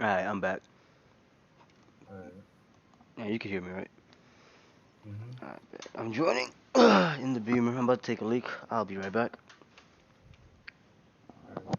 Alright, I'm back. Alright. Yeah, you can hear me, right? Mm-hmm. Alright, bet. I'm joining in the Beamer. I'm about to take a leak. I'll be right back. Alright.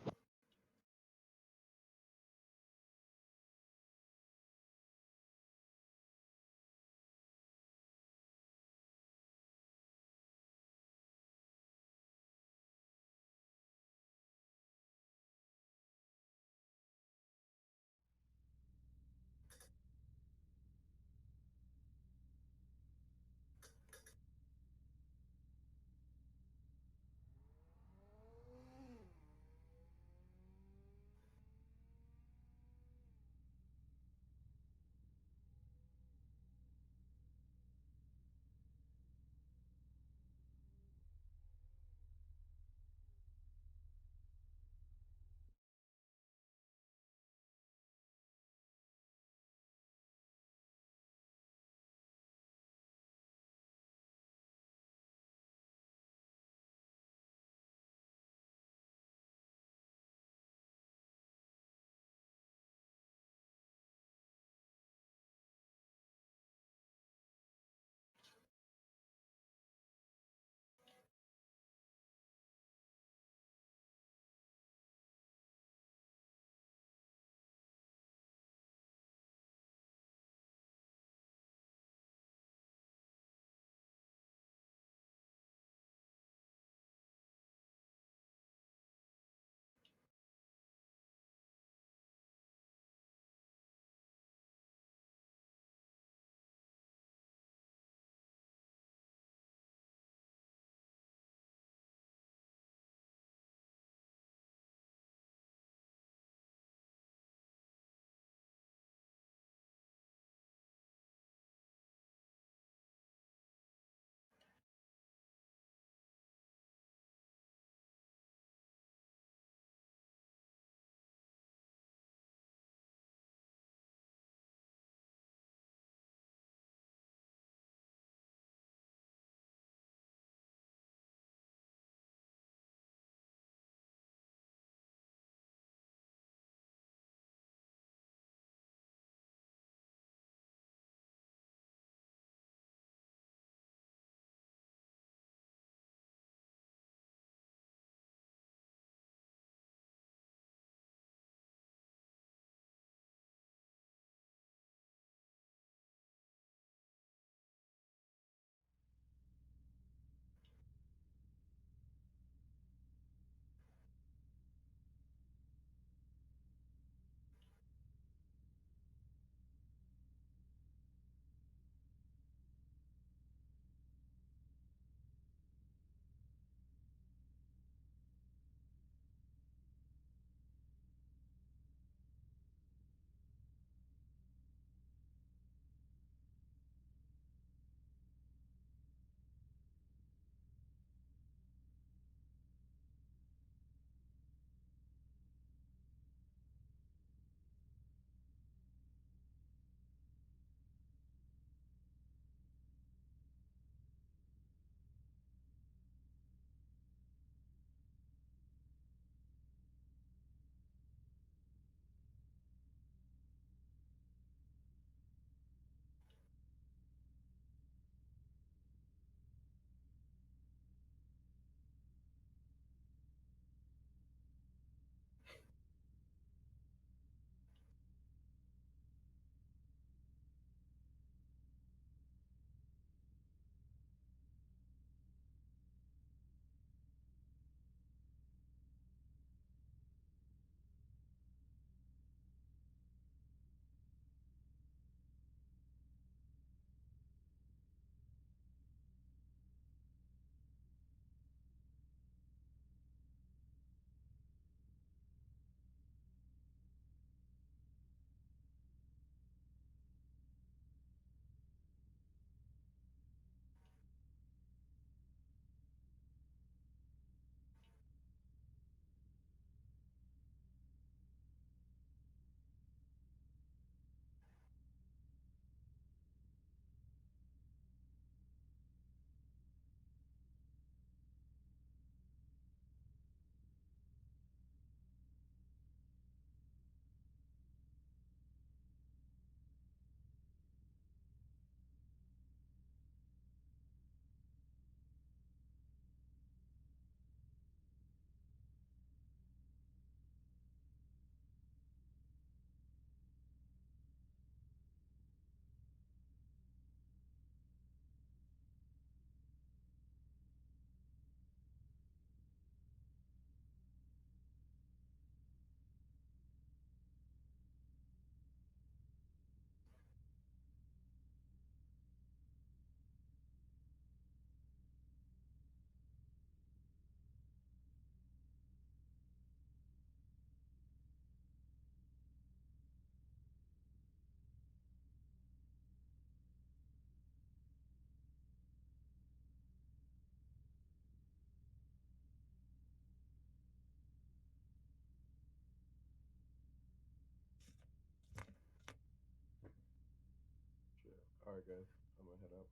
All right, guys. I'm gonna head out.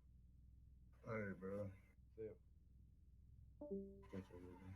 All right, bro. See ya. Thanks for everything.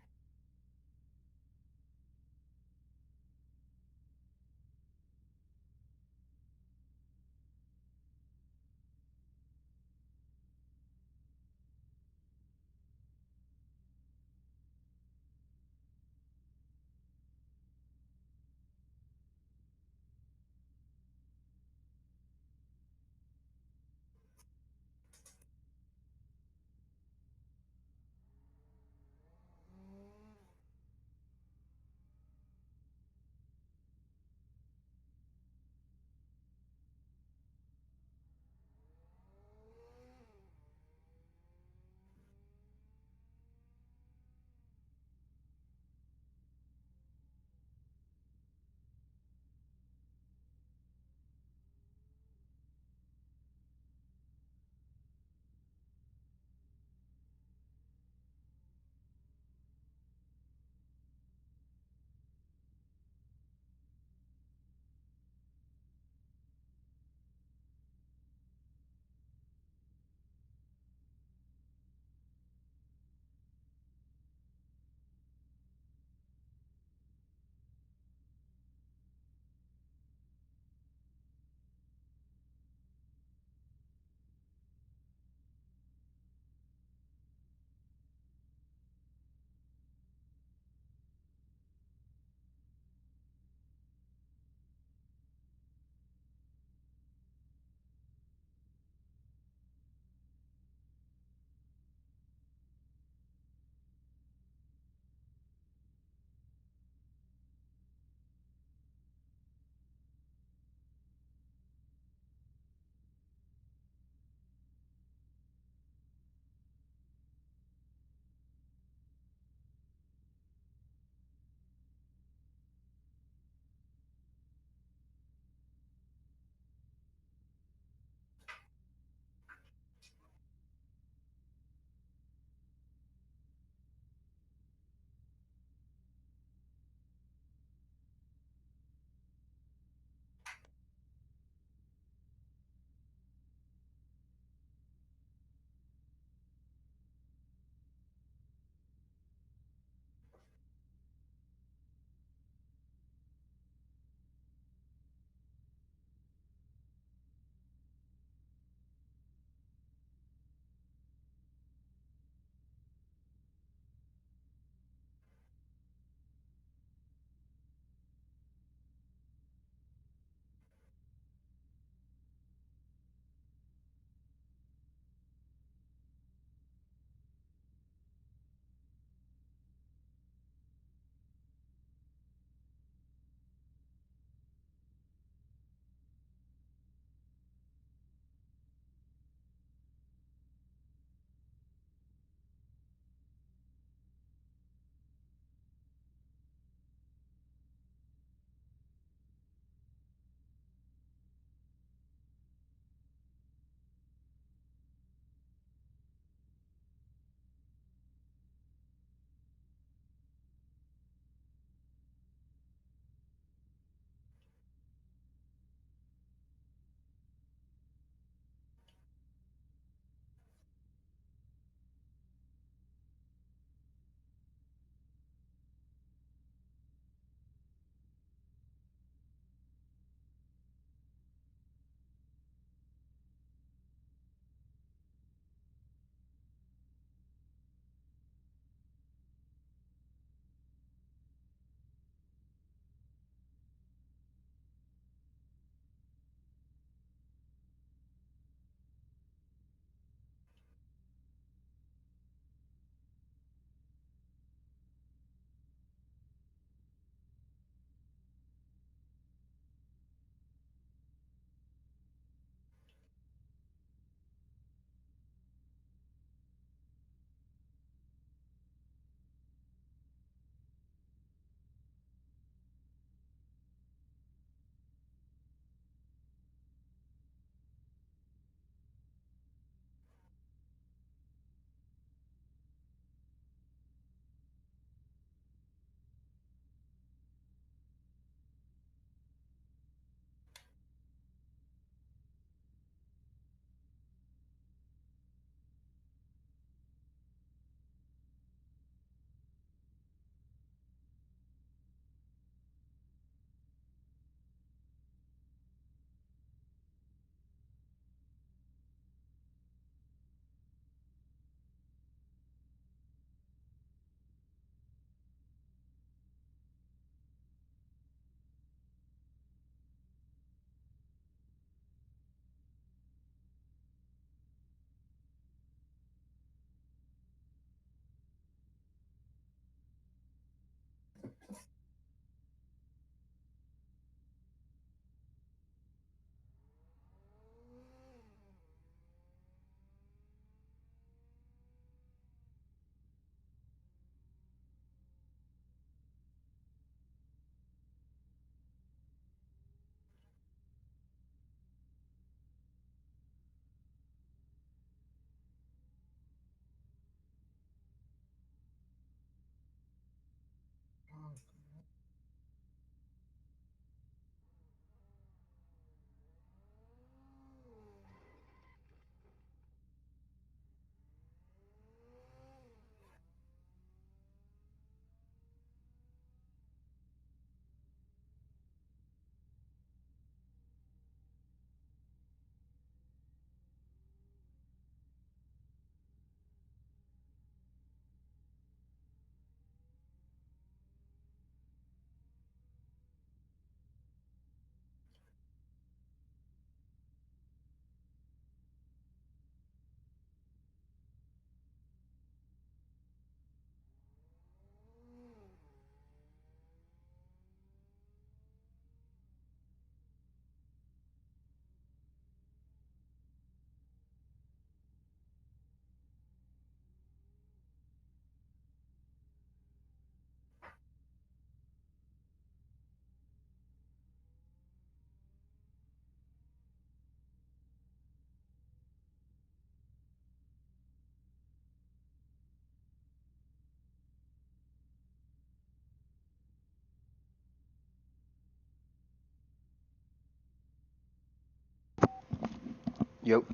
Yup.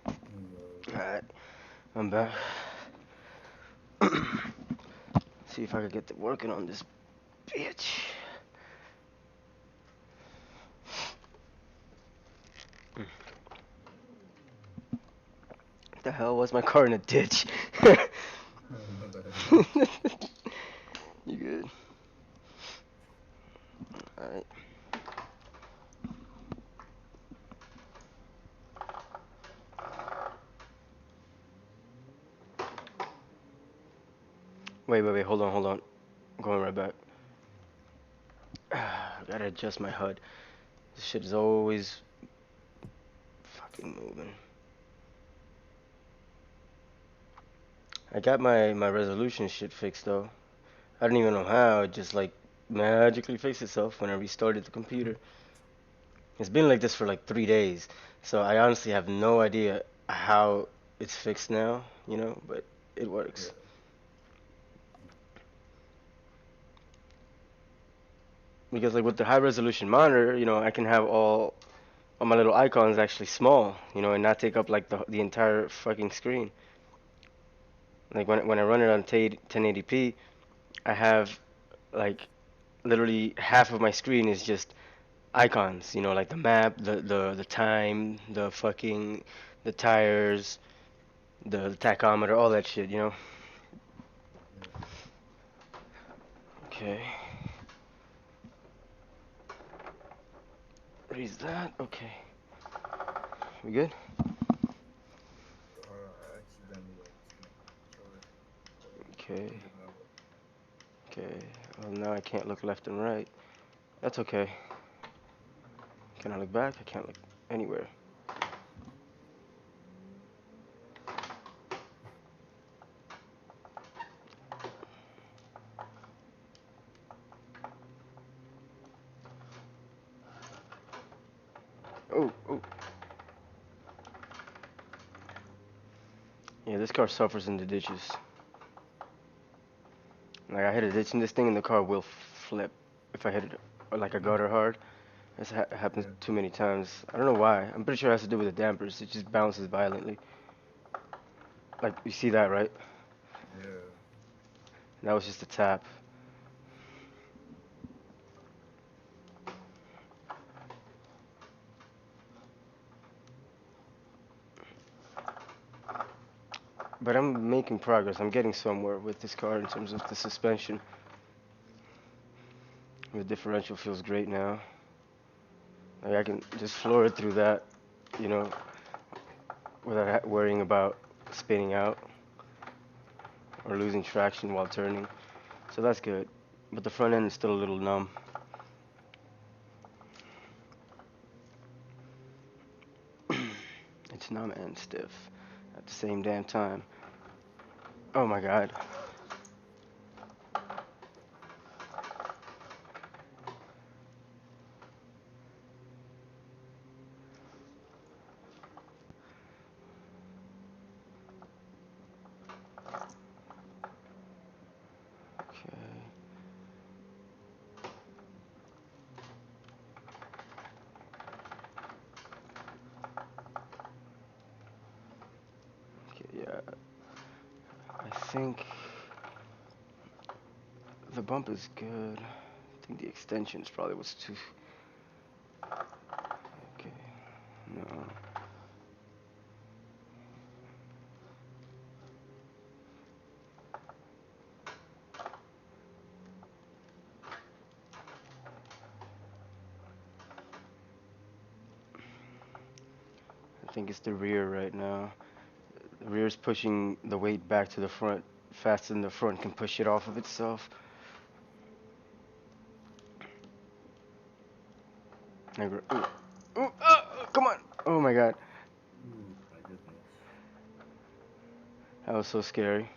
No. Alright, I'm back. See if I can get to working on this bitch. What the hell was my car in a ditch? My bad. You good? Alright. Wait, hold on. I'm going right back. I gotta adjust my HUD. This shit is always fucking moving. I got my resolution shit fixed though. I don't even know how. It just like magically fixed itself when I restarted the computer. It's been like this for like 3 days, so I honestly have no idea how it's fixed now, but it works. Yeah. Because like with the high resolution monitor, I can have all my little icons actually small, and not take up like the entire fucking screen. Like when I run it on 1080p, I have like literally half of my screen is just icons, like the map, the time, the tires, the tachometer, all that shit. Yeah. Okay. Raise that. Okay. We good? I accidentally disconnected my controller. But Okay. I'm good now. Okay. Well, now I can't look left and right. That's okay. Can I look back? I can't look anywhere. Oh. Yeah, this car suffers in the ditches. Like I hit a ditch in this thing and the car will flip if I hit it like a gutter hard. This happens Yeah. too many times. I don't know why. I'm pretty sure it has to do with the dampers. It just bounces violently. Like you see that, right? Yeah. That was just a tap. But I'm making progress. I'm getting somewhere with this car in terms of the suspension. The differential feels great now. Like I can just floor it through that, you know, without worrying about spinning out or losing traction while turning. So that's good. But the front end is still a little numb. It's numb and stiff at the same damn time. Oh my god. Okay. Okay, yeah. I think the bump is good. I think the extension is probably what's too. Okay. No. I think it's the rear right now. The rear is pushing the weight back to the front faster than the front can push it off of itself. Come on! Oh my god. Ooh, my goodness. That was so scary.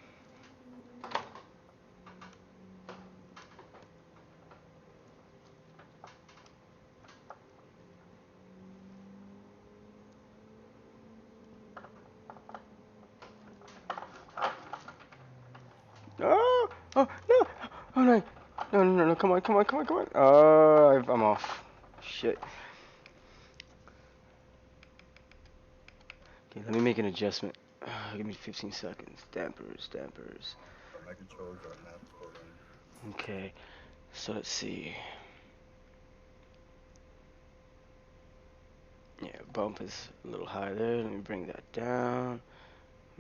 Oh! Oh, no! Oh no! No, come on. I'm off. Shit. Okay, let me make an adjustment. Give me 15 seconds. Dampers, dampers. My controls are not pulling. Okay, so let's see. Yeah, bump is a little high there. Let me bring that down.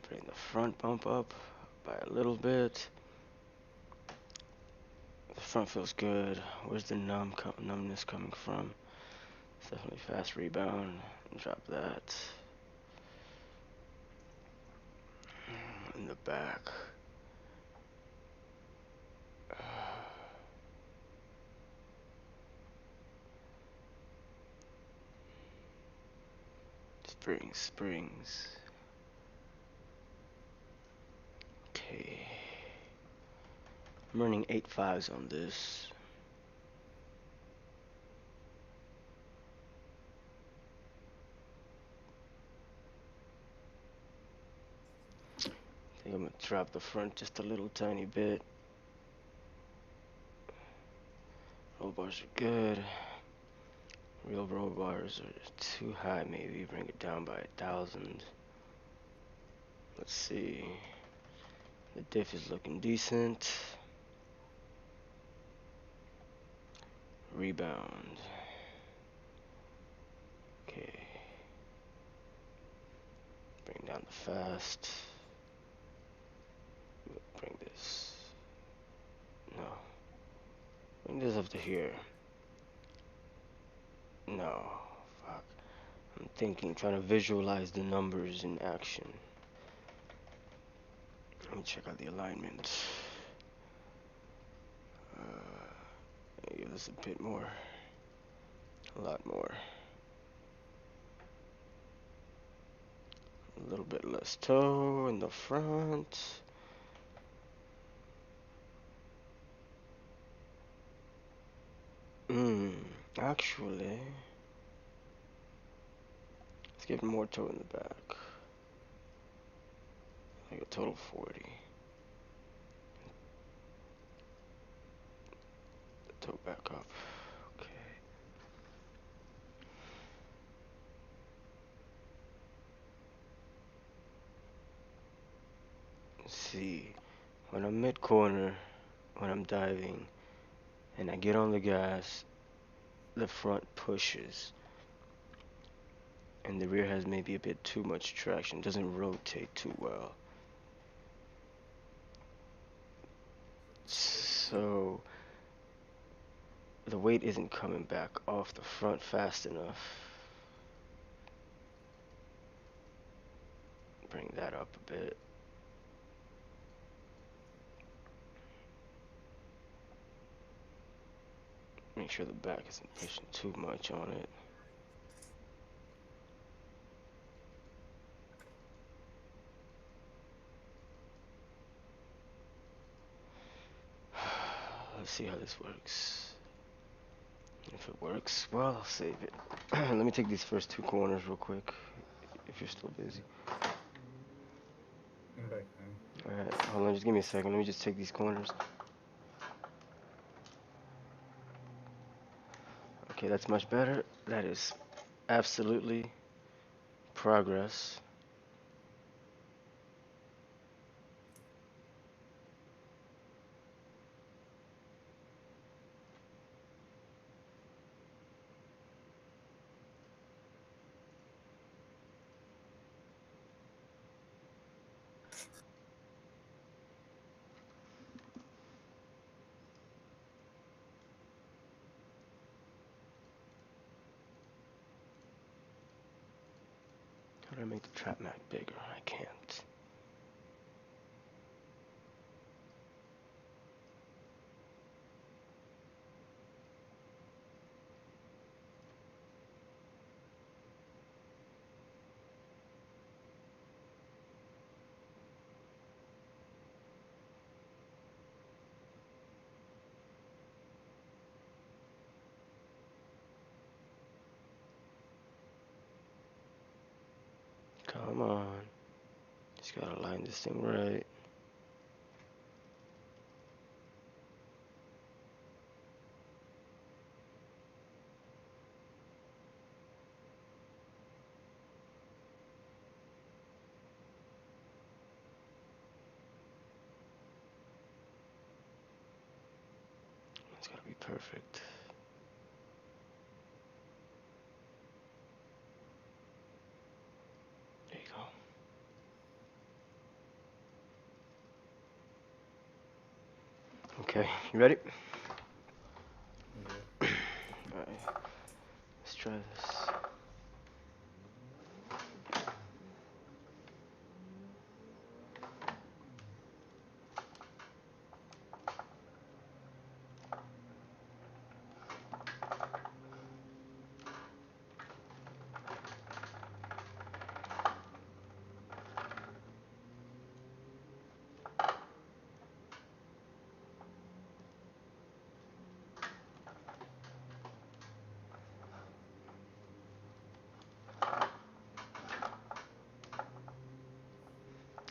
Bring the front bump up by a little bit. The front feels good. Where's the numbness coming from? It's definitely fast rebound. Drop that. In the back. Springs. Okay. I'm running 8.5s on this. I think I'm gonna drop the front just a little tiny bit. Roll bars are good. Real roll bars are too high, maybe. Bring it down by 1,000. Let's see. The diff is looking decent. Rebound. Okay. Bring down the fast. Bring this. No. Bring this up to here. No. Fuck. I'm thinking, trying to visualize the numbers in action. Let me check out the alignment. Give this a bit more. A lot more. A little bit less toe in the front. Actually, let's give more toe in the back. Like a total 40. The toe back up. Okay. Let's see. When I'm mid corner, when I'm diving, and I get on the gas, the front pushes. And the rear has maybe a bit too much traction. Doesn't rotate too well. So the weight isn't coming back off the front fast enough. Bring that up a bit. Make sure the back isn't pushing too much on it. Let's see how this works. If it works, well, I'll save it. Let me take these first two corners real quick, if you're still busy. I'm back now. Alright, hold on, just give me a second. Let me just take these corners. Okay, that's much better. That is absolutely progress. How do I make the trap mat bigger? I can't. Come on. Just gotta line this thing right. Perfect. There you go. Okay, you ready? Yeah. Alright, let's try this.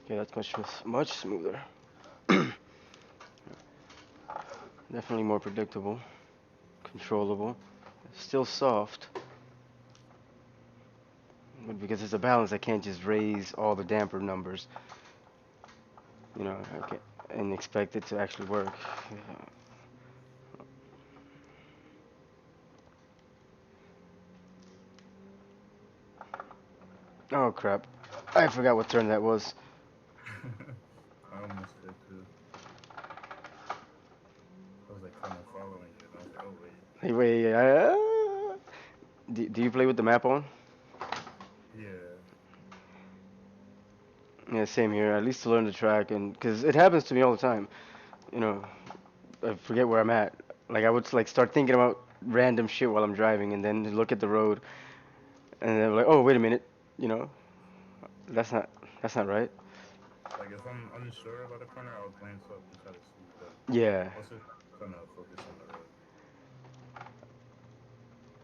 Okay, that's much smoother. Definitely more predictable, controllable. Still soft, but because it's a balance, I can't just raise all the damper numbers, you know, I can and expect it to actually work. Oh crap! I forgot what turn that was. I almost did too. I was like kind of following you, and I was like, oh wait. Hey, wait, do you play with the map on? Yeah. Yeah, same here. At least to learn the track, and because it happens to me all the time. You know, I forget where I'm at. Like I would like start thinking about random shit while I'm driving, and then look at the road, and then like, oh wait a minute, you know, that's not that's not right. Like if I'm unsure about a corner, I'll glance up and try to see, but Yeah, also kind of focus on the road.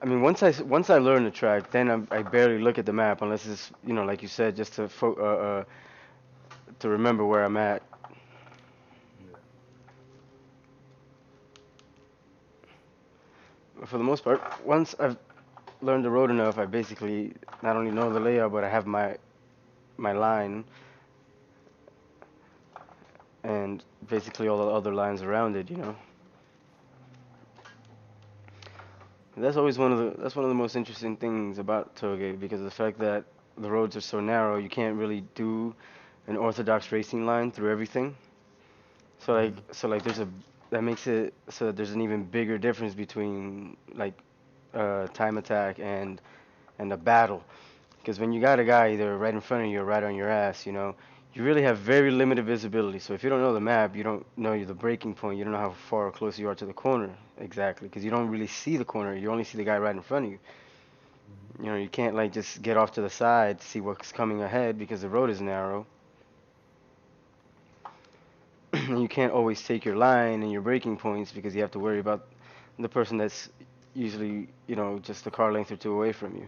I mean once I learn the track, then I barely look at the map unless it's you know like you said just to remember where I'm at. Yeah. But for the most part, once I've learned the road enough, I basically not only know the layout, but I have my line and basically all the other lines around it. You know, that's one of the most interesting things about Toge because of the fact that the roads are so narrow, you can't really do an orthodox racing line through everything. Hmm. So like there's a that makes it so that there's an even bigger difference between like time attack and a battle. Because when you got a guy either right in front of you or right on your ass, you know, you really have very limited visibility. So if you don't know the map, you don't know the breaking point, you don't know how far or close you are to the corner exactly, because you don't really see the corner. You only see the guy right in front of you. Hmm. You know, you can't like just get off to the side to see what's coming ahead because the road is narrow. And you can't always take your line and your breaking points because you have to worry about the person that's usually, you know, just a car length or two away from you.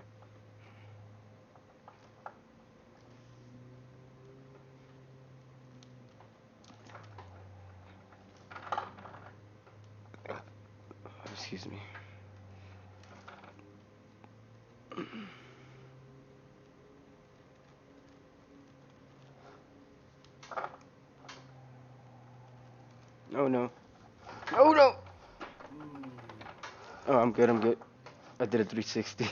Excuse me. Oh no. Oh no. Ooh. Oh, I'm good. I'm good. I did a 360.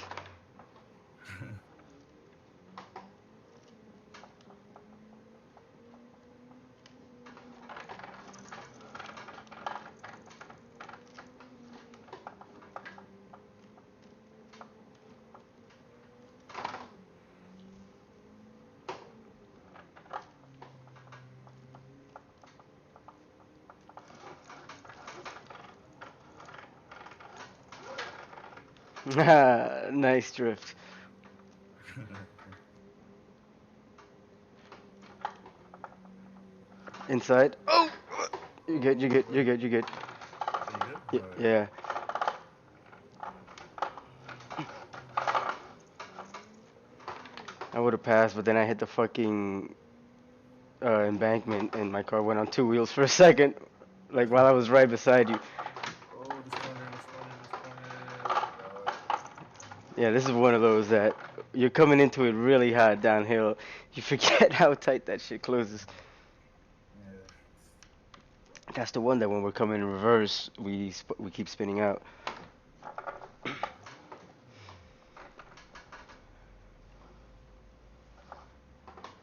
Nice drift. Inside. Oh! You're good. You're good. Oh, You're good. You're good. are you good? Alright. Yeah. I would have passed, but then I hit the fucking embankment and my car went on two wheels for a second, like while I was right beside you. Oh, this corner, this corner, this corner. Oh god. Yeah, this is one of those that you're coming into it really hot downhill. You forget how tight that shit closes. Yeah. That's the one that when we're coming in reverse, we keep spinning out.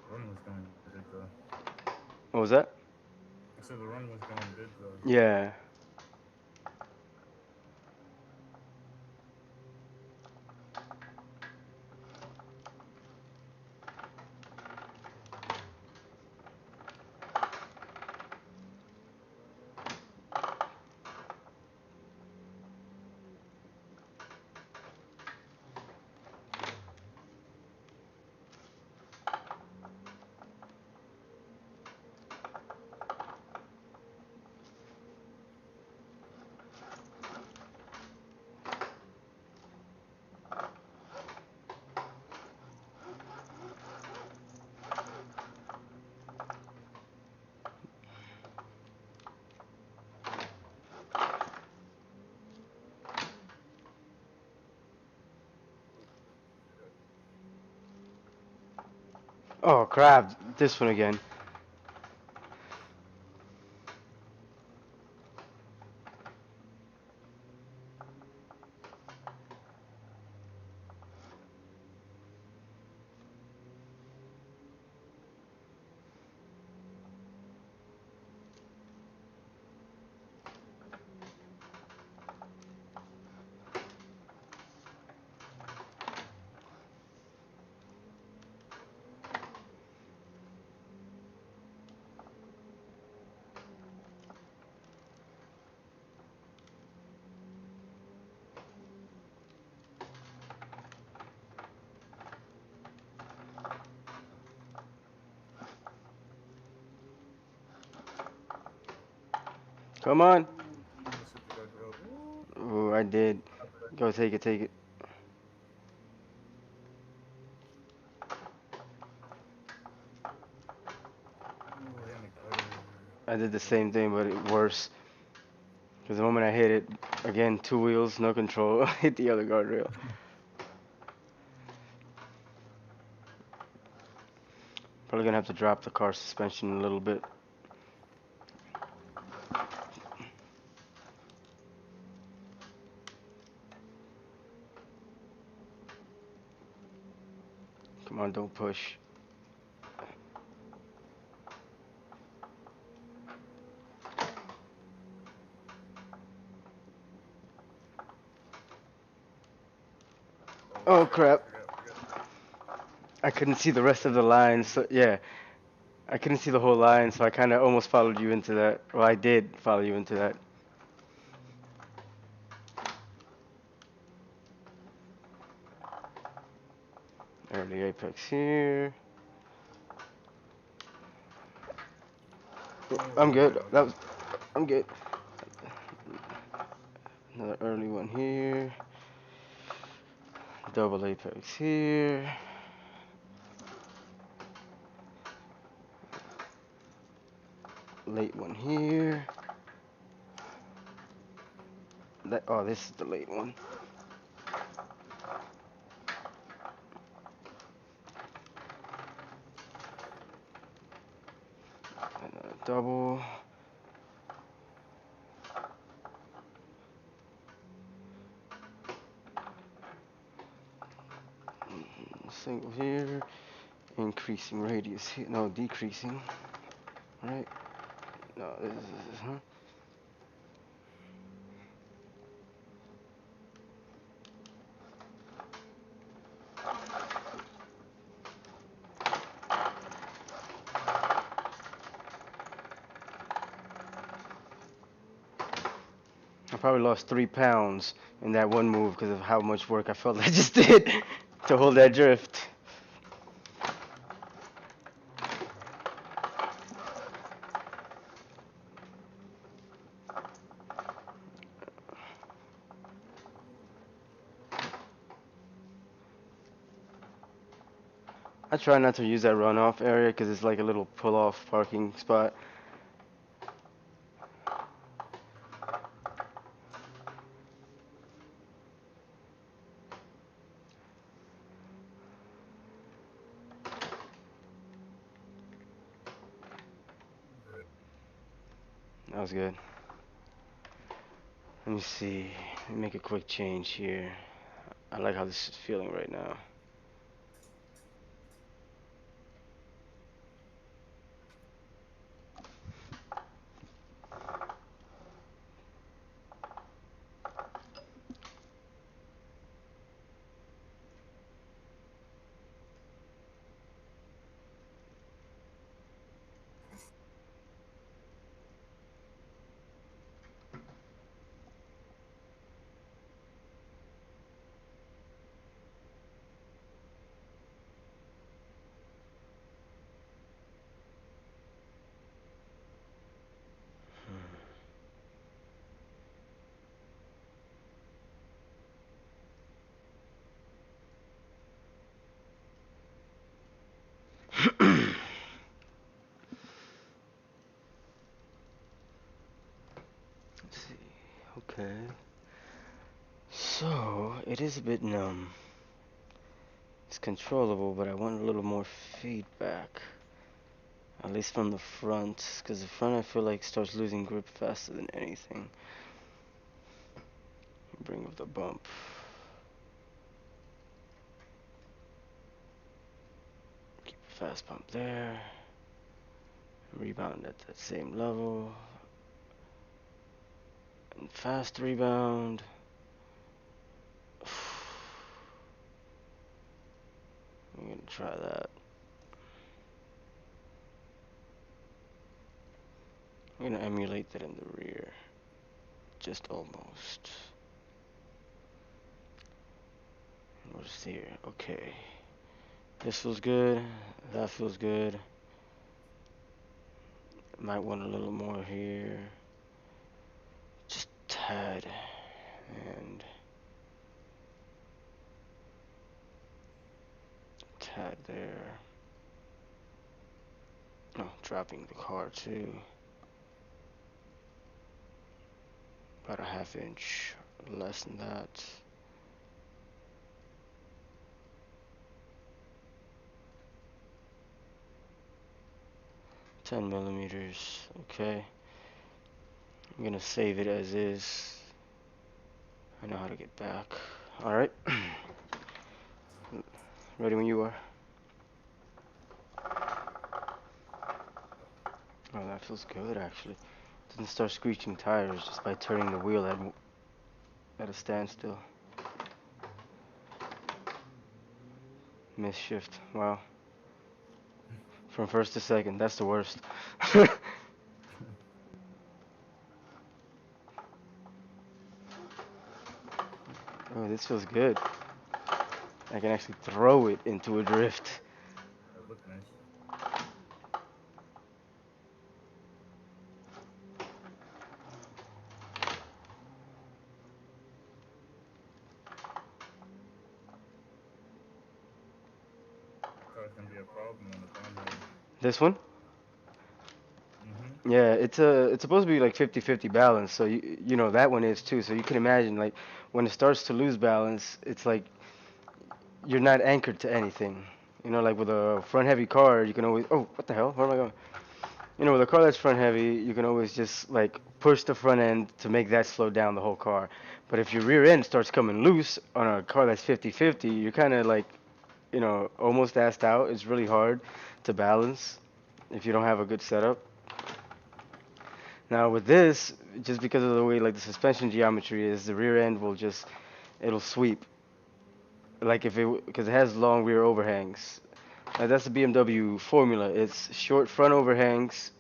Run was going good though. What was that? I said the run was going good though. Yeah. Oh crap! This one again. Come on. Ooh, almost hit the guardrail. Ooh. Oh, I did. Go take it, take it. Ooh, hit the gutter. I did the Damn it. same thing, but worse. Because the moment I hit it, again, two wheels, no control, hit the other guardrail. Probably gonna have to drop the car suspension a little bit. Come on, don't push. Oh Oh shit, I crap. forgot. I couldn't see the rest of the line, so yeah. I couldn't see the whole line, so I kind of almost followed you into that. Well, I did follow you into that. Early apex here. Oh, I'm my good. bad. That was. I'm good. Another early one here. Double apex here. Late one here. Oh, this is the late one. Another double. Single here. Increasing radius here. No, decreasing. Right? No, this is, huh? I probably lost 3 pounds in that one move because of how much work I felt I just did to hold that drift. I try not to use that runoff area because it's like a little pull-off parking spot. That was good. Let me see. Let me make a quick change here. I like how this is feeling right now. Let's see. Okay. So, it is a bit numb. It's controllable, but I want a little more feedback. At least from the front, because the front I feel like starts losing grip faster than anything. Bring up the bump. Keep a fast pump there. Rebound at that same level. And fast rebound. I'm gonna try that. I'm gonna emulate that in the rear. Just almost. What's here? Okay. This feels good. That feels good. Might want a little more here. Just tad. And tad there. Oh, dropping the car too. About a half inch less than that. Ten millimeters. Okay. I'm gonna save it as is. I know how to get back. Alright. Ready when you are. Oh, that feels good actually. Doesn't start screeching tires just by turning the wheel at a standstill. Miss shift. Wow. From first to second, that's the worst. Oh, this feels good. I can actually throw it into a drift. That looked nice. Car can be a problem on the downhill. This one? Mhm. Yeah, it's supposed to be like 50-50 balance, so you know that one is too. So you can imagine like when it starts to lose balance, it's like you're not anchored to anything. You know, like with a front heavy car, you can always what the hell? Where am I going? You know, with a car that's front heavy, you can always just like push the front end to make that slow down the whole car. But if your rear end starts coming loose on a car that's 50-50, you're kind of like, you know, almost assed out. It's really hard to balance if you don't have a good setup. Now with this, just because of the way like the suspension geometry is, the rear end will just it'll sweep. Like if it because it has long rear overhangs. That's the BMW formula. It's short front overhangs,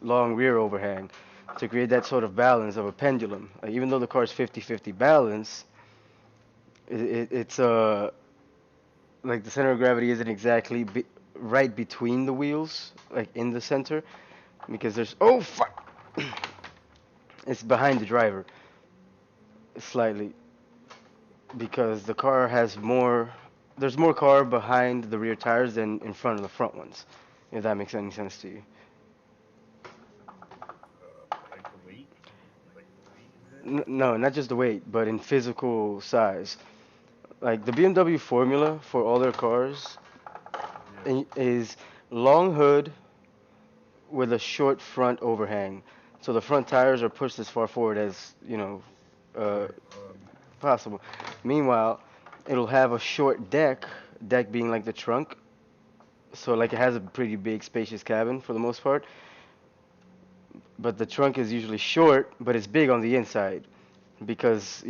long rear overhang to create that sort of balance of a pendulum. Like even though the car is 50-50 balance, it's like the center of gravity isn't exactly right between the wheels, like in the center, because there's oh fuck, it's behind the driver slightly because the car has more. There's more car behind the rear tires than in front of the front ones. If that makes any sense to you. Like the weight. Like the weight is it? No, not just the weight, but in physical size. Like the BMW formula for all their cars Yeah. is long hood with a short front overhang. So the front tires are pushed as far forward as, uh, Right. possible. Meanwhile, it'll have a short deck being like the trunk. So like it has a pretty big spacious cabin for the most part, but the trunk is usually short, but it's big on the inside because,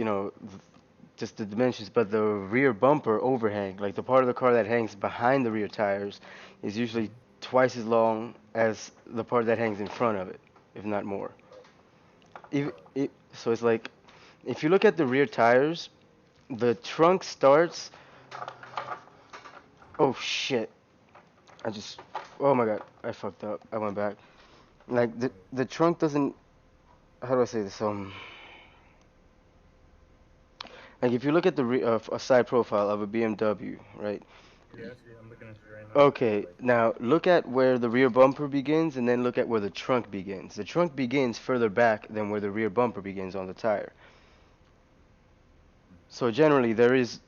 just the dimensions, but the rear bumper overhang, like the part of the car that hangs behind the rear tires, is usually Mm-hmm. twice as long as the part that hangs in front of it, if not more. So it's like, if you look at the rear tires, the trunk starts. Oh shit! I just. Oh my god! I fucked up. I went back. Like the trunk doesn't. How do I say this? Like if you look at a side profile of a BMW, right? Yeah, I see. I'm looking at you right now. Okay, Like, now look at where the rear bumper begins and then look at where the trunk begins. The trunk begins further back than where the rear bumper begins on the tire. So generally there is,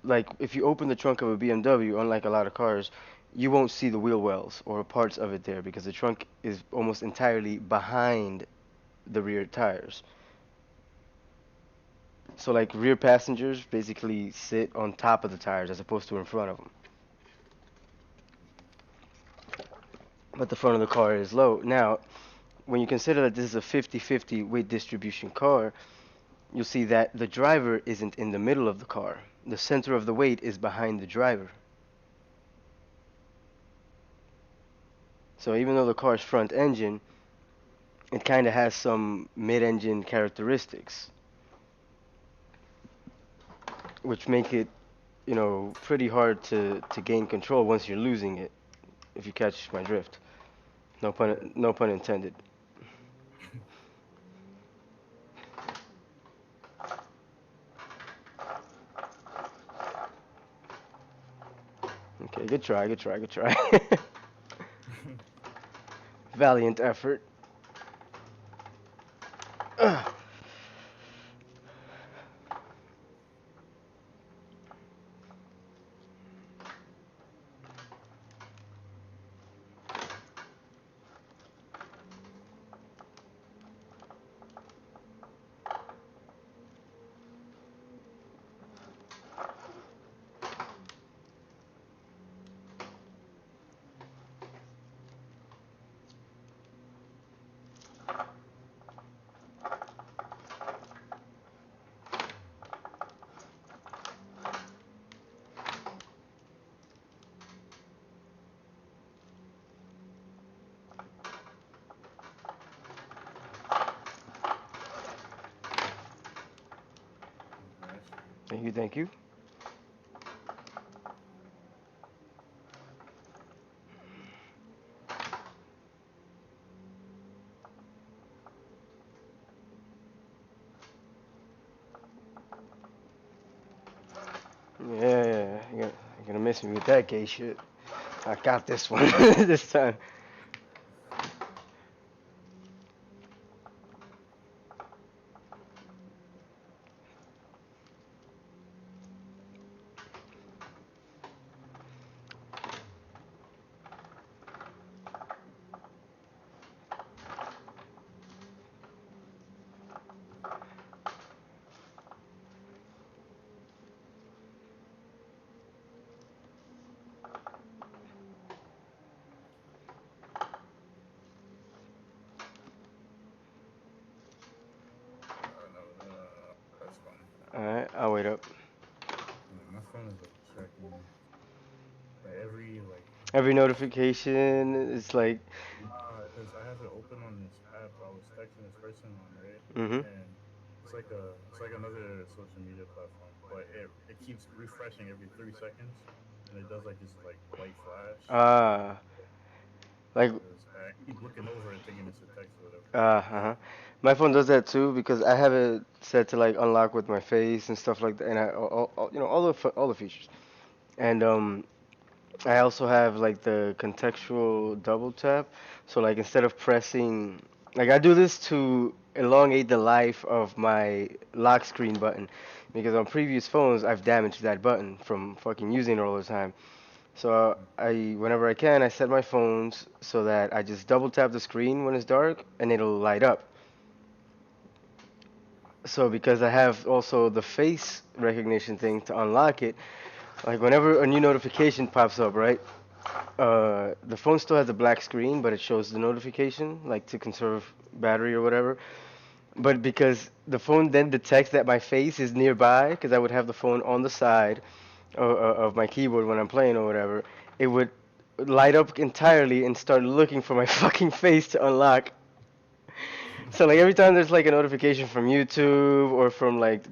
like, if you open the trunk of a BMW, unlike a lot of cars, you won't see the wheel wells or parts of it there because the trunk is almost entirely behind the rear tires. So like rear passengers basically sit on top of the tires as opposed to in front of them. But the front of the car is low. Now, when you consider that this is a 50-50 weight distribution car, you'll see that the driver isn't in the middle of the car. The center of the weight is behind the driver. So even though the car's front engine, it kind of has some mid-engine characteristics, which make it, pretty hard to gain control once you're losing it, if you catch my drift. yeah. No pun intended. Okay, good try, good try, good try. Valiant effort. Nice. Thank you, thank you. Yeah, you're gonna miss me with that gay shit. I got this one this time. No. That's fine. Alright, I'll wait up. Yeah, my phone is like checking like every like Every this. notification is like, Nah, because I have it open on this app. I was texting this person on, right? mm-hmm. And it's like another social media platform, but it keeps refreshing every 3 seconds, and it does like this like white flash. Ah, like, Because I keep looking over it thinking it's a text or whatever. uh-huh. My phone does that too because I have it set to like unlock with my face and stuff like that, and all the features. And I also have like the contextual double tap. So like instead of pressing, like I do this to elongate the life of my lock screen button, because on previous phones I've damaged that button from fucking using it all the time. So whenever I can, I set my phones so that I just double tap the screen when it's dark and it'll light up. So because I have also the face recognition thing to unlock it, like whenever a new notification pops up, right? The phone still has a black screen, but it shows the notification, like to conserve battery or whatever. But because the phone then detects that my face is nearby, because I would have the phone on the side of my keyboard when I'm playing or whatever, it would light up entirely and start looking for my fucking face to unlock. So like every time there's like a notification from YouTube or from like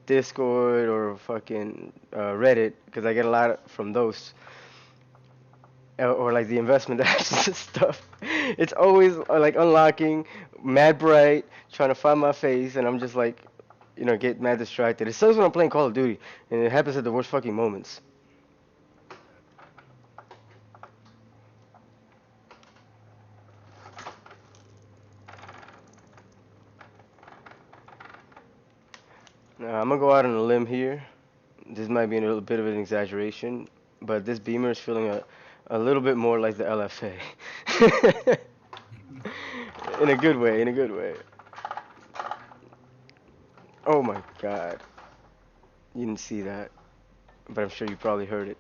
Discord or fucking Reddit, because I get a lot from those, or like the investment apps and stuff. It's always like unlocking, mad bright, trying to find my face, and I'm just like, get mad distracted. It sucks when I'm playing Call of Duty, and it happens at the worst fucking moments. Now, I'm gonna go out on a limb here. This might be a little bit of an exaggeration, but this Beamer is feeling a little bit more like the LFA. In a good way, in a good way. Oh my god. You didn't see that, but I'm sure you probably heard it.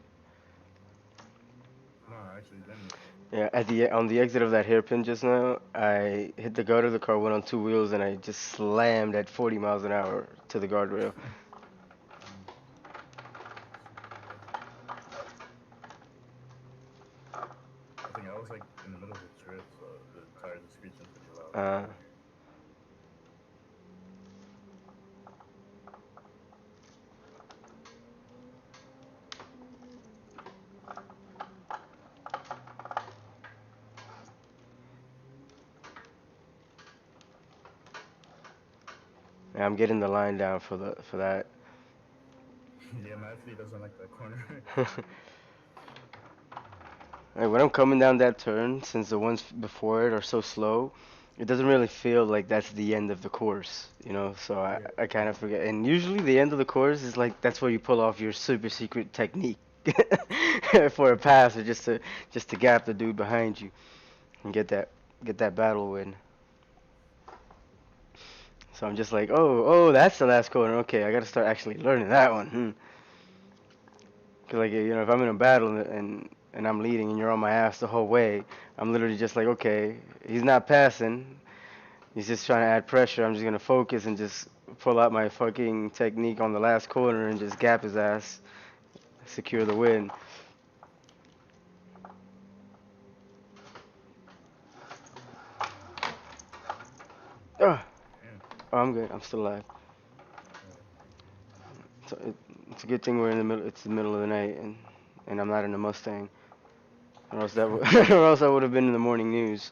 No, I actually didn't. Yeah, on the exit of that hairpin just now, I hit the guard of the car, went on two wheels, and I just slammed at 40 miles an hour to the guardrail. Mm. I think I was like in the middle of a drift, so the tires are screeching pretty loud. Uh, yeah, I'm getting the line down for that. Yeah, Matthew doesn't like that corner. Like when I'm coming down that turn, since the ones before it are so slow, it doesn't really feel like that's the end of the course. So I, Yeah. I kind of forget. And usually the end of the course is like that's where you pull off your super secret technique for a pass or just to gap the dude behind you and get that battle win. So I'm just like, oh, that's the last corner. Okay, I gotta start actually learning that one. Cause like if I'm in a battle and I'm leading and you're on my ass the whole way, I'm literally just like, okay, he's not passing. He's just trying to add pressure. I'm just gonna focus and just pull out my fucking technique on the last corner and just gap his ass, secure the win. Oh, Damn. I'm good. I'm still alive. So it's a good thing we're in the middle. It's the middle of the night and I'm not in a Mustang, or else or else I would have been in the morning news.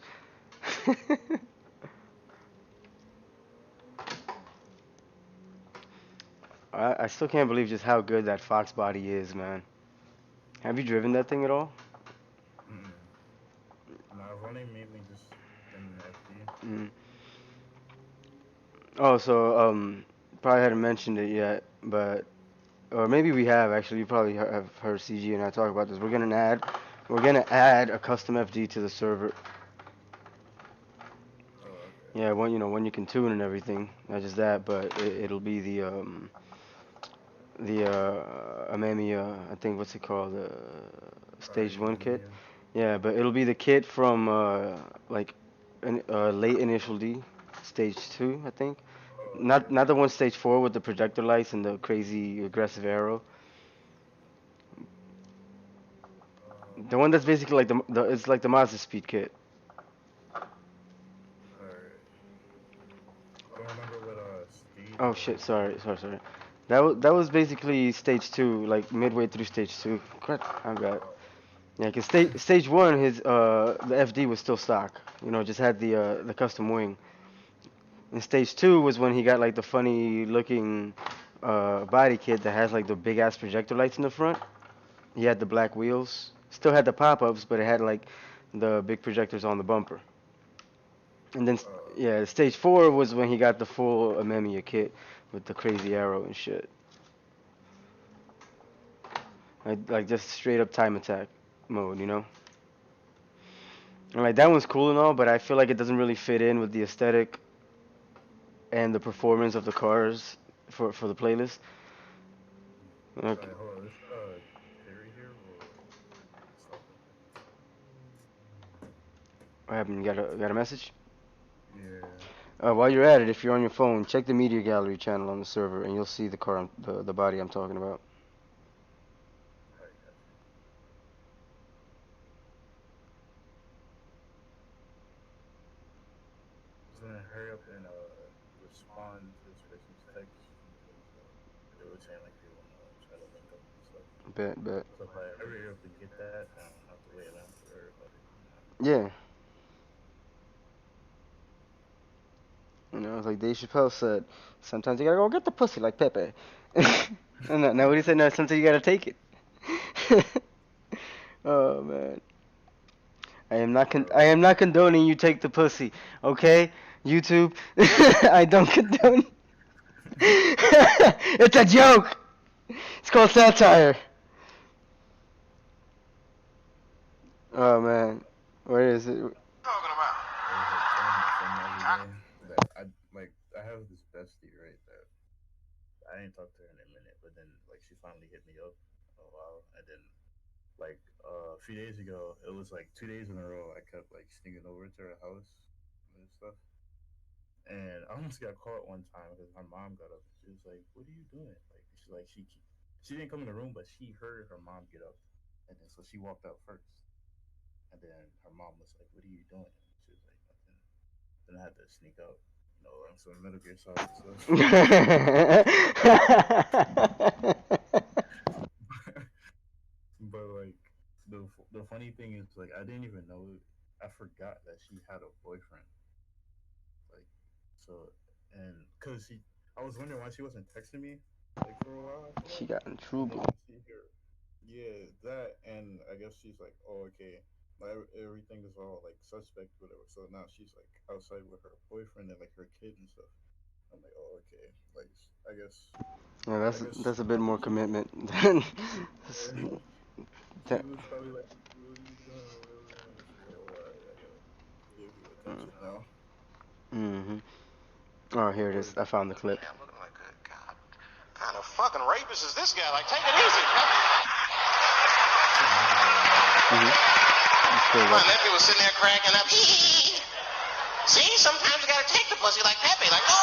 I still can't believe just how good that Fox body is, man. Have you driven that thing at all? Mm-mm. No, I've only mainly just been FD. Mm. Oh, so probably hadn't mentioned it yet, but or maybe we have actually. You probably have heard CG and I talk about this. We're gonna add a custom FD to the server. Oh, okay. Yeah, one you can tune and everything. Not just that, but it'll be the Amemiya. I think what's it called? Stage Yeah, one kit. Mamiya. Yeah, but it'll be the kit from like late initial D, stage two, I think. Oh, okay. Not the one stage four with the projector lights and the crazy aggressive arrow. The one that's basically like the it's like the Mazda speed kit. Alright. I don't remember what stage Oh or shit, what sorry, level. sorry, sorry. That was basically stage two, like midway through stage two. Crap, I got. Oh, Yeah, cause stage one, the FD was still stock. Just had the custom wing. And stage two was when he got like the funny looking body kit that has like the big ass projector lights in the front. He had the black wheels. Still had the pop ups, but it had like the big projectors on the bumper. And then uh, yeah, stage four was when he got the full Amemiya kit with the crazy arrow and shit. like just straight up time attack mode, you know. And like that one's cool and all, but I feel like it doesn't really fit in with the aesthetic and the performance of the cars for the playlist. Okay. Sorry, hold on. This Perry here will stop it. What happened? You got a message? Yeah. While you're at it, if you're on your phone, check the media gallery channel on the server, and you'll see the car, the body I'm talking about. Alright, gotcha. Just gonna hurry up and respond to this person's text because they were saying like they wanna try to link up and stuff. Bet, bet. So if I hurry up and get that, I don't have to wait around for everybody. Yeah. You know, it's like Dave Chappelle said, sometimes you gotta go get the pussy like Pepe. And now what he said, no, sometimes you gotta take it. Oh man. I am not condoning you take the pussy, okay? YouTube, I don't condone. It's a joke. It's called satire. Oh man, where is it? Talking about? I was like telling my friend the other day that I have this bestie, right? That I ain't talked to her in a minute, but then like she finally hit me up a while, and then like a few days ago, it was like 2 days in a row. I kept like sneaking over to her house and stuff, and I almost got caught one time because my mom got up. She was like, "What are you doing?" She didn't come in the room, but she heard her mom get up, and then so she walked out first, and then her mom was like, "What are you doing?" And she was like, "Nothing." Then I had to sneak out. You know, learn some Metal Gear Solid stuff. But like the funny thing is like I didn't even know. I forgot that she had a boyfriend. Like so, and cause I was wondering why she wasn't texting me like for a while after She that. got in And then trouble. I see her, yeah, that, and I guess she's like, oh okay, like everything is all like suspect, whatever. So now she's like outside with her boyfriend and like her kid and stuff. I'm like, oh okay, like Yeah, I guess that's a bit more she was, commitment than. yeah, she that- was probably like, what are you doing or whatever. And she's like, oh alright, I gotta give you attention now. Mm-hmm. Oh, here it But is. I found the clip. Yeah, I'm looking like, good God. What kind of fucking rapist is this guy? Like, take it easy. it's a minute ago now. Mm-hmm. My nephew was sitting there cracking up. See, sometimes you gotta take the pussy like Pepe. Like, no.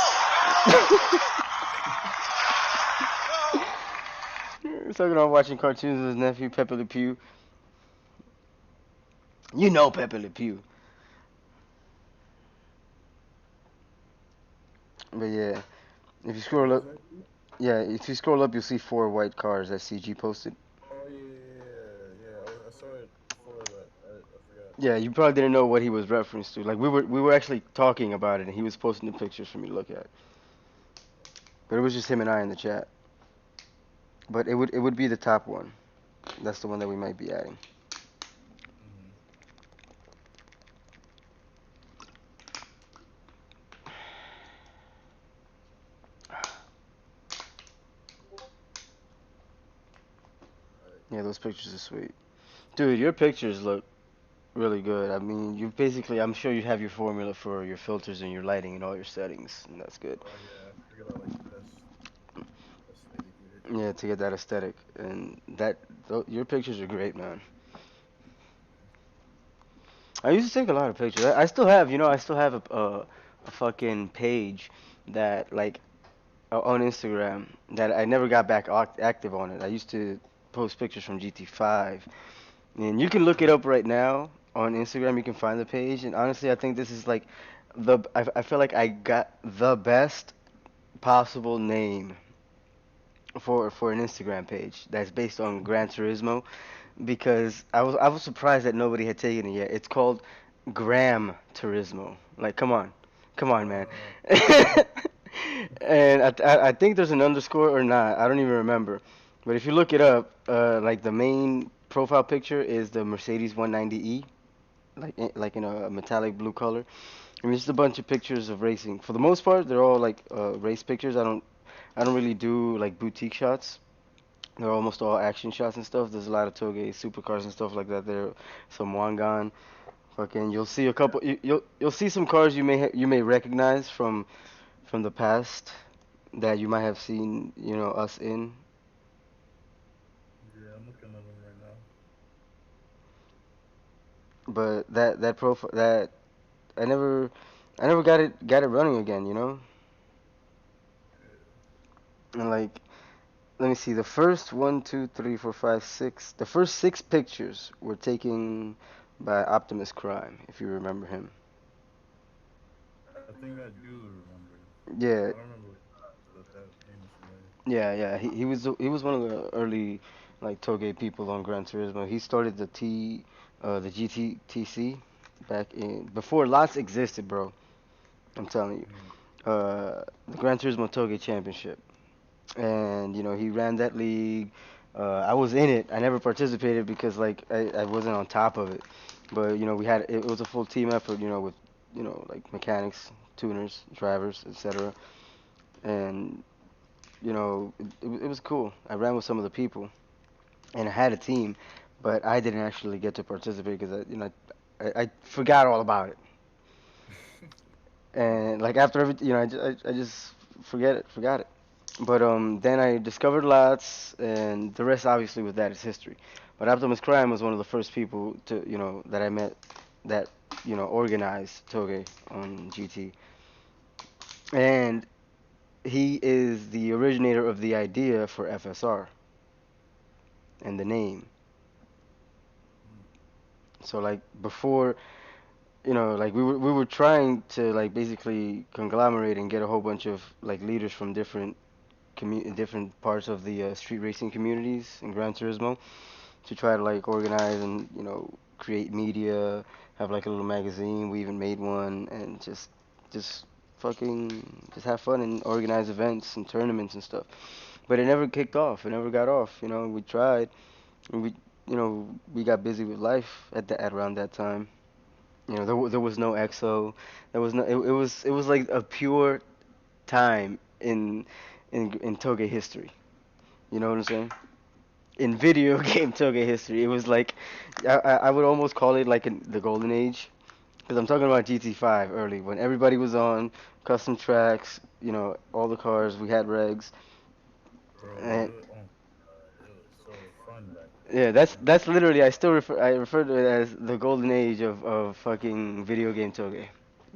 He's talking about watching cartoons with his nephew Pepe Le Pew. You know Pepe Le Pew. But yeah, if you scroll Who's up, that? yeah, if you scroll up, you'll see 4 white cars that CG posted. Oh yeah. I saw it before, but I forgot. Yeah, you probably didn't know what he was referenced to. Like we were actually talking about it, and he was posting the pictures for me to look at. But it was just him and I in the chat. But it would be the top one. That's the one that we might be adding. Mm-hmm. Alright. Yeah, those pictures are sweet. Dude, your pictures look really good. I mean, you basically, I'm sure you have your formula for your filters and your lighting and all your settings, and that's good. Oh yeah, I figured out like the best way to get it. Yeah, to get that aesthetic, and your pictures are great, man. I used to take a lot of pictures. I still have, I still have a fucking page that like on Instagram that I never got back active on it. I used to post pictures from GT5, and you can look it up right now on Instagram. You can find the page, and honestly, I think this is like I feel like I got the best possible name for an Instagram page that's based on Gran Turismo because I was surprised that nobody had taken it yet. It's called Graham Turismo. Like, come on, man. Uh, And I think there's an underscore or not. I don't even remember. But if you look it up, like the main profile picture is the Mercedes 190e, like in a metallic blue color. And it's just a bunch of pictures of racing. For the most part, they're all like race pictures. I don't really do like boutique shots. They're almost all action shots and stuff. There's a lot of Toge supercars and stuff like that. There, some Wangan. Fucking, you'll see a couple. You'll see some cars you may recognize from the past that you might have seen, us in. Yeah, I'm looking at them right now. But that profile that I never I never got it running again. And like, let me see. The first one, two, three, four, five, six. The first six pictures were taken by Optimus Prime, if you remember him. I think I do remember. I Yeah, don't remember what class, but that name is familiar. yeah. He was one of the early like Toge people on Gran Turismo. He started the GTTC back in before lots existed, bro. I'm telling you. Mm. The Gran Turismo Toge Championship, and he ran that league. I was in it. I never participated because like I wasn't on top of it. But it was a full team effort. With like mechanics, tuners, drivers, etc. And it was cool. I ran with some of the people, and I had a team, but I didn't actually get to participate because I forgot all about it. And like after every, I just forgot it. But then I discovered lots, and the rest obviously with that is history. But Optimus Prime was one of the first people that I met that organized Toge on GT, and he is the originator of the idea for FSR and the name. Mm. So like before, like we were trying to like basically conglomerate and get a whole bunch of like leaders from different parts of the street racing communities in Gran Turismo to try to like organize and create media, have like a little magazine. We even made one and just fucking just have fun and organize events and tournaments and stuff. But it never kicked off. It never got off. We tried and we got busy with life at around that time. There was no EXO. There was no. It was like a pure time in Toge history. You know what I'm saying? In video game Toge history, it was like I would almost call it like the golden age because I'm talking about GT5 early when everybody was on custom tracks. All the cars we had regs, Bro, and oh my god, it was so fun back then. yeah, I'm that's telling that's literally I refer to it as the golden age of fucking video game Toge,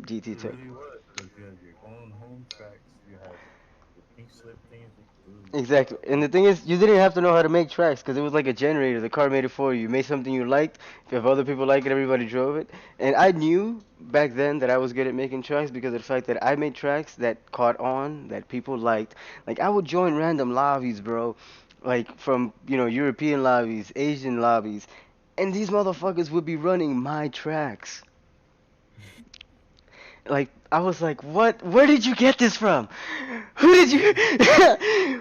GT you. It Toge. really was because you had your own home tracks. You had the pink slip things. It was Exactly. And the thing is, you didn't have to know how to make tracks because it was like a generator. The car made it for you. You made something you liked. If other people like it, everybody drove it. And I knew back then that I was good at making tracks because of the fact that I made tracks that caught on, that people liked. Like I would join random lobbies, bro. Like from, European lobbies, Asian lobbies. And these motherfuckers would be running my tracks. Like I was like, what? Where did you get this from? Who did you?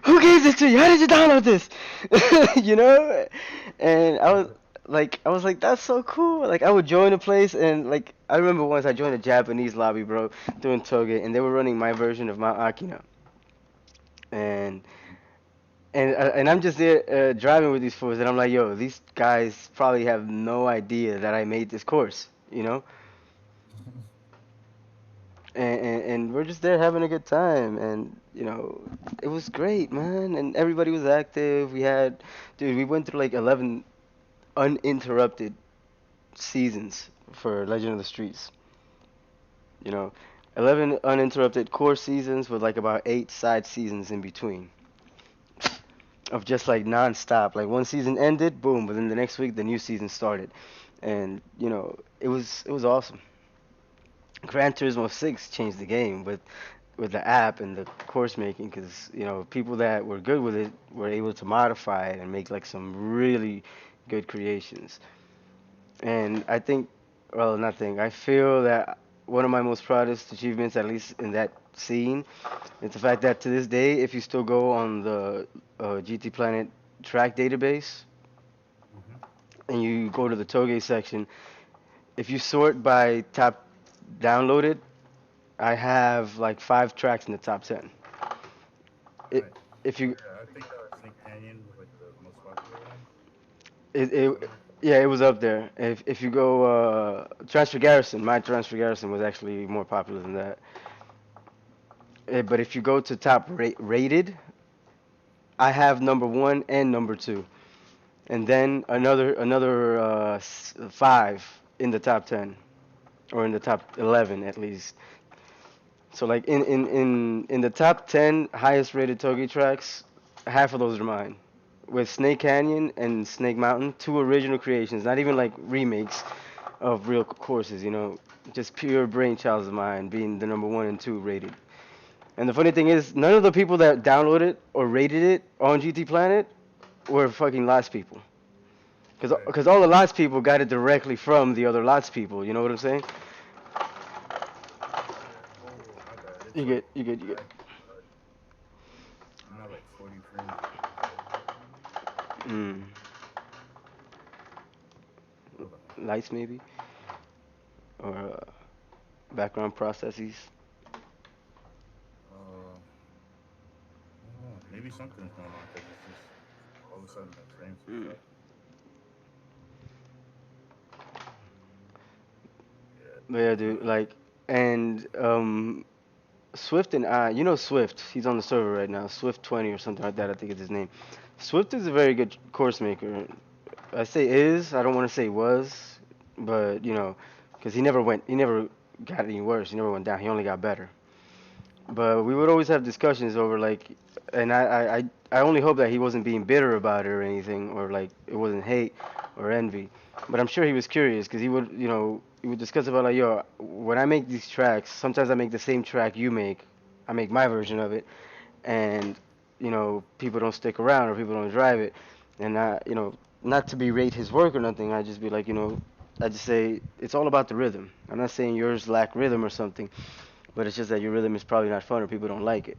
Who gave this to you? How did you download this? you know? And I was like, that's so cool. Like I would join a place and like I remember once I joined a Japanese lobby, bro, doing Toge, and they were running my version of Mount Akina, and and I'm just there driving with these fools, and I'm like, yo, these guys probably have no idea that I made this course. And we're just there having a good time and it was great, man, and everybody was active. We went through like 11 uninterrupted seasons for Legend of the Streets, you know 11 uninterrupted core seasons with like about 8 side seasons in between of just like non-stop. Like one season ended, boom, but then the next week the new season started, and it was awesome. Gran Turismo 6 changed the game with the app and the course making because people that were good with it were able to modify it and make like some really good creations. And I think, well, nothing. I feel that one of my most proudest achievements, at least in that scene, is the fact that to this day, if you still go on the GT Planet track database hmm and you go to the Toge section, if you sort by top downloaded, I have like 5 tracks in the top 10. It, Nice. if Oh you yeah, I think Snake Canyon was like the it something like that. yeah, it was up there. If you go Transfer Garrison, my Transfer Garrison was actually more popular than that. But if you go to top rated, I have number one and number two, and then another five in the top 10 or in the top 11 at least. So like in the top 10 highest rated Togi tracks, half of those are mine. With Snake Canyon and Snake Mountain, two original creations, not even like remakes of real courses, just pure brainchilds of mine being the number one and two rated. And the funny thing is, none of the people that downloaded or rated it on GT Planet were fucking Lots people. Right. Cause all the Lots people got it directly from the other Lots people. You know what I'm saying? Oh, my bad. It's You like get, you get, you get. lagging. I'm not like 40 frames a second. Mm, Hold on. lights maybe, or background processes. Uh, I don't know. Maybe something's going on because it's just all of a sudden the frames just Mm. dropped. Yeah, But yeah, it's dude, not. like, and Swift and I, Swift, he's on the server right now, Swift 20 or something like that, I think is his name. Swift is a very good course maker. I say is, I don't want to say was, but because he never got any worse, he never went down, he only got better. But we would always have discussions over like, and I only hope that he wasn't being bitter about it or anything, or like it wasn't hate or envy. But I'm sure he was curious because he would discuss about like, yo, when I make these tracks, sometimes I make the same track you make, I make my version of it, and people don't stick around or people don't drive it, and not to berate his work or nothing. I just be like, I just say it's all about the rhythm. I'm not saying yours lack rhythm or something, but it's just that your rhythm is probably not fun or people don't like it.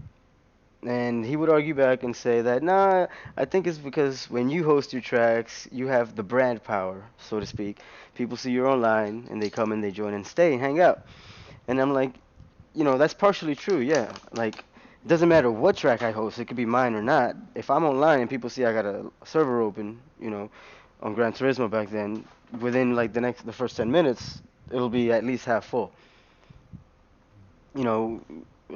And he would argue back and say that, nah, I think it's because when you host your tracks, you have the brand power, so to speak. People see you're online and they come and they join and stay and hang out. And I'm like, that's partially true, yeah. Like, it doesn't matter what track I host, it could be mine or not. If I'm online and people see I got a server open, on Gran Turismo back then, within like the first 10 minutes, it'll be at least half full. You know,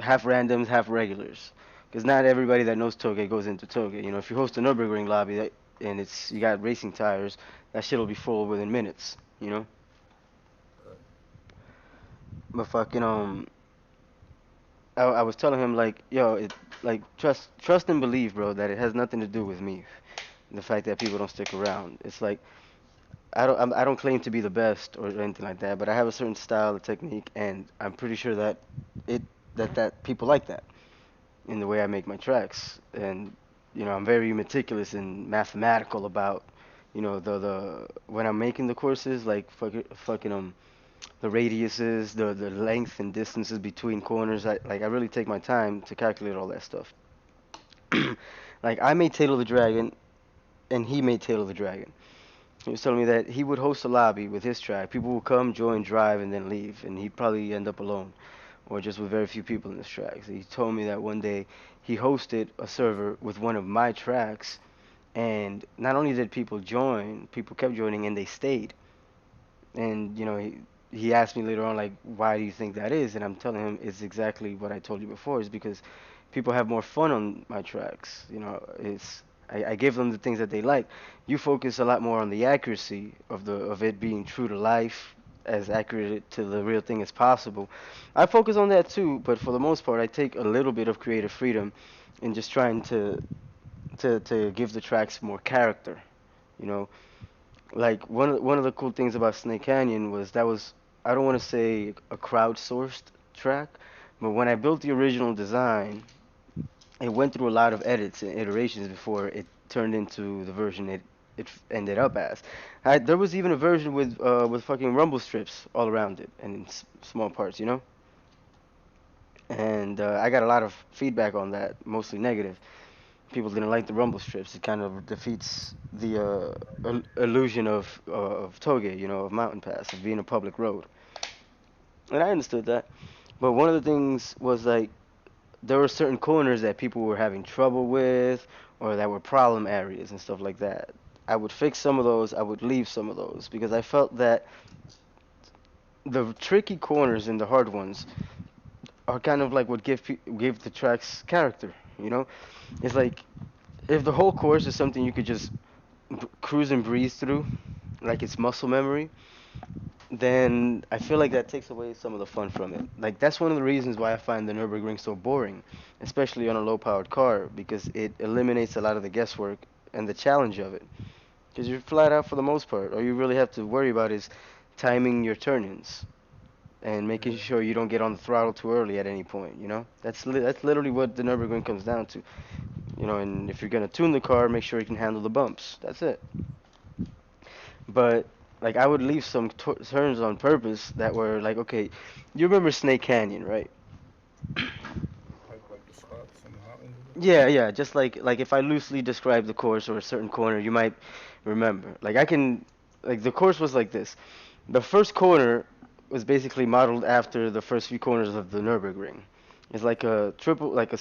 half randoms, half regulars. Because not everybody that knows Toge goes into Toge. If you host a Nürburgring lobby and you got racing tires, that shit'll be full within minutes. Uh, But fucking I was telling him like, yo, like trust and believe, bro, that it has nothing to do with me. The fact that people don't stick around. It's like I don't claim to be the best or anything like that, but I have a certain style, a technique, and I'm pretty sure that it that people like that in the way I make my tracks. And I'm very meticulous and mathematical about the when I'm making the courses, like fucking the radiuses, the length and distances between corners. I really take my time to calculate all that stuff. Like I made Tail of the Dragon, and he made Tail of the Dragon. He was telling me that he would host a lobby with his track. People would come, join, drive, and then leave, and he'd probably end up alone, or just with very few people in his tracks. He told me that one day he hosted a server with one of my tracks, and not only did people join, people kept joining, and they stayed. And he asked me later on, like, why do you think that is? And I'm telling him it's exactly what I told you before. Is because people have more fun on my tracks. I give them the things that they like. You focus a lot more on the accuracy of it being true to life, as accurate to the real thing as possible. I focus on that too, but for the most part, I take a little bit of creative freedom in just trying to give the tracks more character. You know, like one of the cool things about Snake Canyon was that was, I don't want to say a crowdsourced track, but when I built the original design, it went through a lot of edits and iterations before it turned into the version it ended up as. There was even a version with fucking rumble strips all around it and in small parts. And I got a lot of feedback on that, mostly negative. People didn't like the rumble strips. It kind of defeats the illusion of Toge, of Mountain Pass, of being a public road. And I understood that. But one of the things was like there were certain corners that people were having trouble with, or that were problem areas and stuff like that. I would fix some of those, I would leave some of those because I felt that the tricky corners and the hard ones are kind of like what give the tracks character. You know, it's like if the whole course is something you could just cruise and breeze through, like it's muscle memory, then I feel like that takes away some of the fun from it. Like that's one of the reasons why I find the Nürburgring so boring, especially on a low-powered car, because it eliminates a lot of the guesswork and the challenge of it. Because you're flat out for the most part. All you really have to worry about is timing your turn-ins and making Yeah. sure you don't get on the throttle too early at any point. You know, that's literally what the Nürburgring comes down to. You know, and if you're gonna tune the car, make sure you can handle the bumps. That's it. But like I would leave some turns on purpose that were like, okay, you remember Snake Canyon, right? Like the spots in the mountains or something. Yeah, yeah. Just like if I loosely describe the course or a certain corner, you might remember. Like I can, like the course was like this. The first corner was basically modeled after the first few corners of the Nürburgring. It's like a triple, like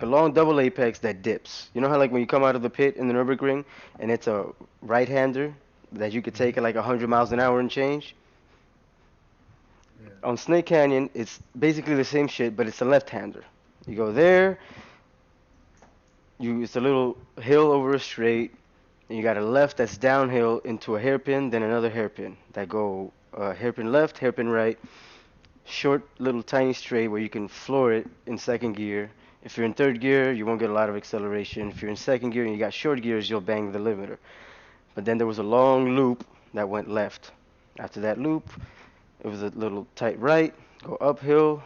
a long double apex that dips. You know how like when you come out of the pit in the Nürburgring and it's a right-hander that you could take Mm-hmm. at like 100 miles an hour and change. Yeah. On Snake Canyon, it's basically the same shit, but it's a left-hander. You go there, it's a little hill over a straight, and you got a left that's downhill into a hairpin, then another hairpin that go hairpin left, hairpin right, short little tiny straight where you can floor it in second gear. If you're in third gear, you won't get a lot of acceleration. If you're in second gear and you got short gears, you'll bang the limiter. But then there was a long loop that went left. After that loop, it was a little tight right, go uphill,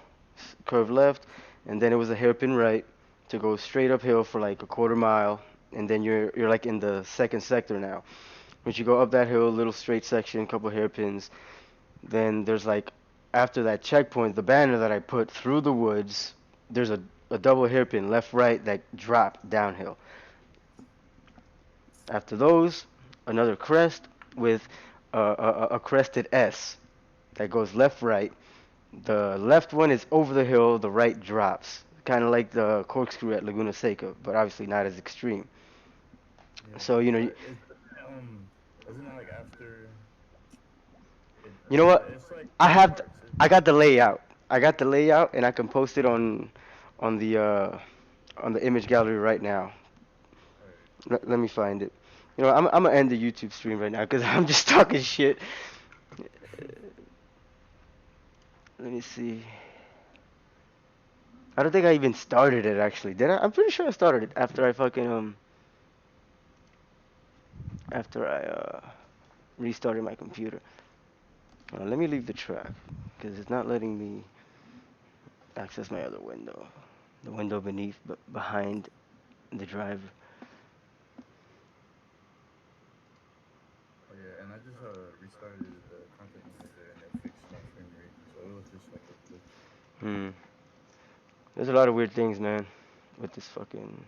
curve left, and then it was a hairpin right to go straight uphill for like a quarter mile, and then you're like in the second sector now. Once you go up that hill, little straight section, couple hairpins, then there's like after that checkpoint, the banner that I put through the woods, there's a double hairpin left right that drop downhill. After those, another crest with a crested S that goes left right. The left one is over the hill, the right drops. Kind of like the corkscrew at Laguna Seca, but obviously not as extreme. Yeah. So, you know, But isn't it like after it? you know what? It's like I two have, parts, I isn't it? got the layout. I got the layout, and I can post it on the uh, on the image gallery right now. All right. Let me find it. You know, I'm gonna end the YouTube stream right now because I'm just talking shit. Let me see. I don't think I even started it actually. Did I? I'm pretty sure I started it after I fucking after I restarted my computer. Let me leave the track because it's not letting me access my other window. The window beneath, but behind the driver. Oh yeah, and I just restarted the content manager and it fixed my frame rate, so it was just like a glitch. Hmm. There's a lot of weird things, man, with this fucking.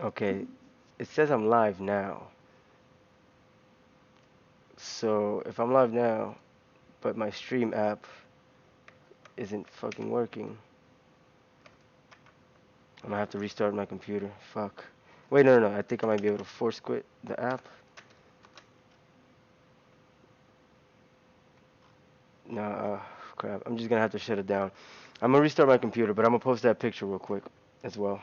Okay, it says I'm live now. So if I'm live now, but my stream app isn't fucking working, I'm gonna have to restart my computer. Fuck. Wait, no. I think I might be able to force quit the app. No, crap. I'm just gonna have to shut it down. I'm gonna restart my computer, but I'm gonna post that picture real quick as well.